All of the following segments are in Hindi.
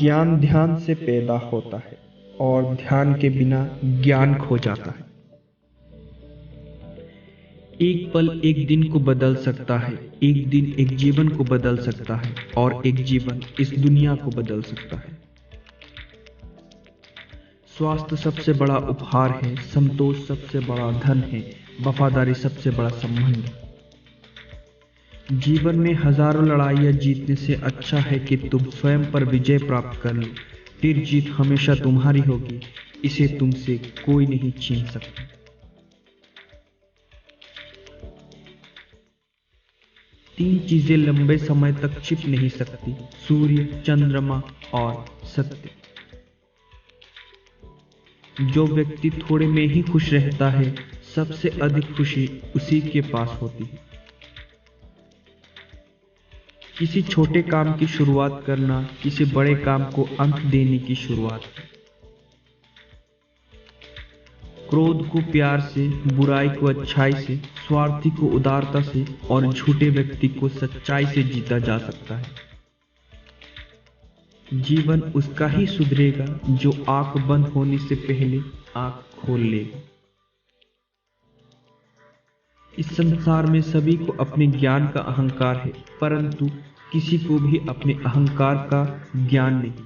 ज्ञान ध्यान से पैदा होता है और ध्यान के बिना ज्ञान खो जाता है। एक पल एक दिन को बदल सकता है, एक दिन एक जीवन को बदल सकता है और एक जीवन इस दुनिया को बदल सकता है। स्वास्थ्य सबसे बड़ा उपहार है, संतोष सबसे बड़ा धन है, वफादारी सबसे बड़ा संबंध है। जीवन में हजारों लड़ाइयाँ जीतने से अच्छा है कि तुम स्वयं पर विजय प्राप्त कर लो। फिर जीत हमेशा तुम्हारी होगी, इसे तुमसे कोई नहीं छीन सकता। तीन चीजें लंबे समय तक छिप नहीं सकती: सूर्य, चंद्रमा और सत्य। जो व्यक्ति थोड़े में ही खुश रहता है, सबसे अधिक खुशी उसी के पास होती है। किसी छोटे काम की शुरुआत करना किसी बड़े काम को अंत देने की शुरुआत है। क्रोध को प्यार से, बुराई को अच्छाई से, स्वार्थी को उदारता से और झूठे व्यक्ति को सच्चाई से जीता जा सकता है। जीवन उसका ही सुधरेगा जो आंख बंद होने से पहले आंख खोल लेगा। इस संसार में सभी को अपने ज्ञान का अहंकार है, परंतु किसी को भी अपने अहंकार का ज्ञान नहीं।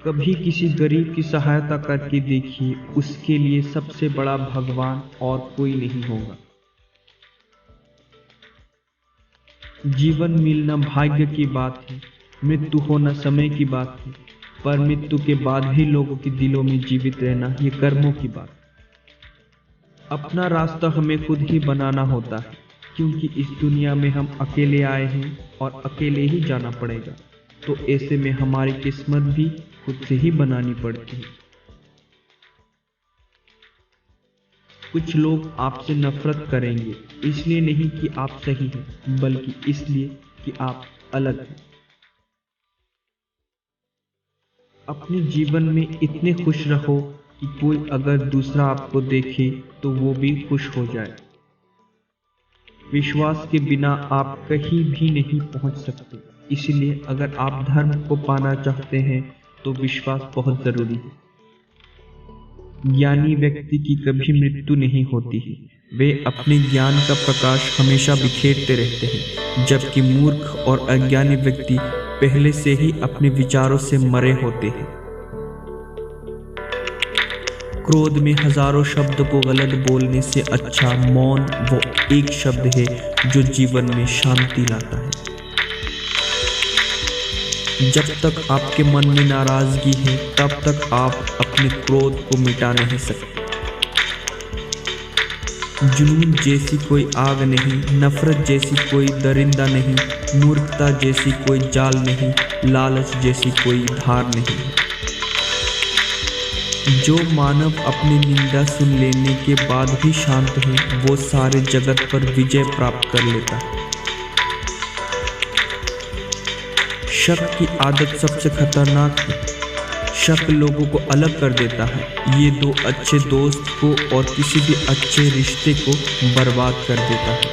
कभी किसी गरीब की सहायता करके देखिए, उसके लिए सबसे बड़ा भगवान और कोई नहीं होगा। जीवन मिलना भाग्य की बात है, मृत्यु होना समय की बात है, पर मृत्यु के बाद भी लोगों के दिलों में जीवित रहना ये कर्मों की बात है। अपना रास्ता हमें खुद ही बनाना होता है, क्योंकि इस दुनिया में हम अकेले आए हैं और अकेले ही जाना पड़ेगा। तो ऐसे में हमारी किस्मत भी खुद से ही बनानी पड़ती है। कुछ लोग आपसे नफरत करेंगे, इसलिए नहीं कि आप सही हैं, बल्कि इसलिए कि आप अलग हैं। अपने जीवन में इतने खुश रहो कि कोई अगर दूसरा आपको देखे तो वो भी खुश हो जाए। विश्वास के बिना आप कहीं भी नहीं पहुंच सकते, इसलिए अगर आप धर्म को पाना चाहते हैं तो विश्वास बहुत जरूरी है। ज्ञानी व्यक्ति की कभी मृत्यु नहीं होती है, वे अपने ज्ञान का प्रकाश हमेशा बिखेरते रहते हैं, जबकि मूर्ख और अज्ञानी व्यक्ति पहले से ही अपने विचारों से मरे होते हैं। क्रोध में हजारों शब्द को गलत बोलने से अच्छा मौन वो एक शब्द है जो जीवन में शांति लाता है। जब तक आपके मन में नाराजगी है, तब तक आप अपने क्रोध को मिटा नहीं सकते। जुनून जैसी कोई आग नहीं, नफरत जैसी कोई दरिंदा नहीं, मूर्खता जैसी कोई जाल नहीं, लालच जैसी कोई धार नहीं। जो मानव अपनी निंदा सुन लेने के बाद भी शांत है, वो सारे जगत पर विजय प्राप्त कर लेता है। शक की आदत सबसे खतरनाक है। शक लोगों को अलग कर देता है। ये दो अच्छे दोस्त को और किसी भी अच्छे रिश्ते को बर्बाद कर देता है।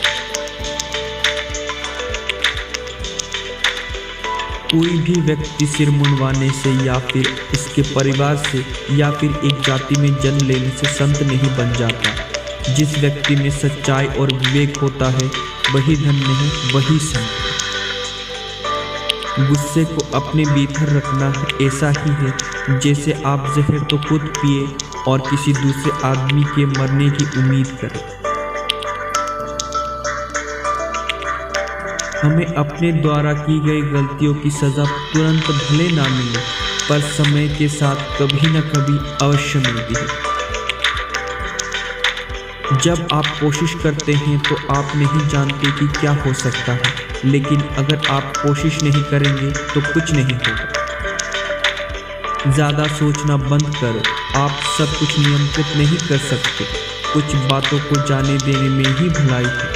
कोई भी व्यक्ति सिर मुंडवाने से या फिर उसके परिवार से या फिर एक जाति में जन्म लेने से संत नहीं बन जाता। जिस व्यक्ति में सच्चाई और विवेक होता है, वही धन नहीं, वही संत। गुस्से को अपने भीतर रखना ऐसा ही है जैसे आप जहर तो खुद पिए और किसी दूसरे आदमी के मरने की उम्मीद करें। हमें अपने द्वारा की गई गलतियों की सजा तुरंत भले ना मिले, पर समय के साथ कभी न कभी अवश्य मिलती है। जब आप कोशिश करते हैं तो आप नहीं जानते कि क्या हो सकता है, लेकिन अगर आप कोशिश नहीं करेंगे तो कुछ नहीं होगा। ज़्यादा सोचना बंद करो। आप सब कुछ नियंत्रित नहीं कर सकते। कुछ बातों को जाने देने में ही भलाई है।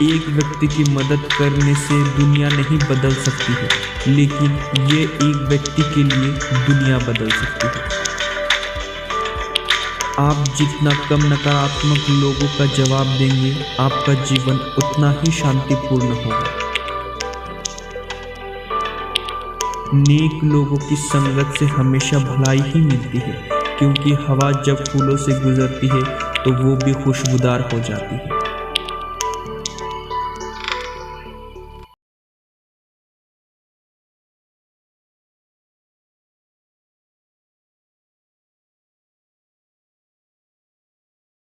एक व्यक्ति की मदद करने से दुनिया नहीं बदल सकती है, लेकिन ये एक व्यक्ति के लिए दुनिया बदल सकती है। आप जितना कम नकारात्मक लोगों का जवाब देंगे, आपका जीवन उतना ही शांतिपूर्ण होगा। नेक लोगों की संगत से हमेशा भलाई ही मिलती है, क्योंकि हवा जब फूलों से गुजरती है तो वो भी खुशबूदार हो जाती है।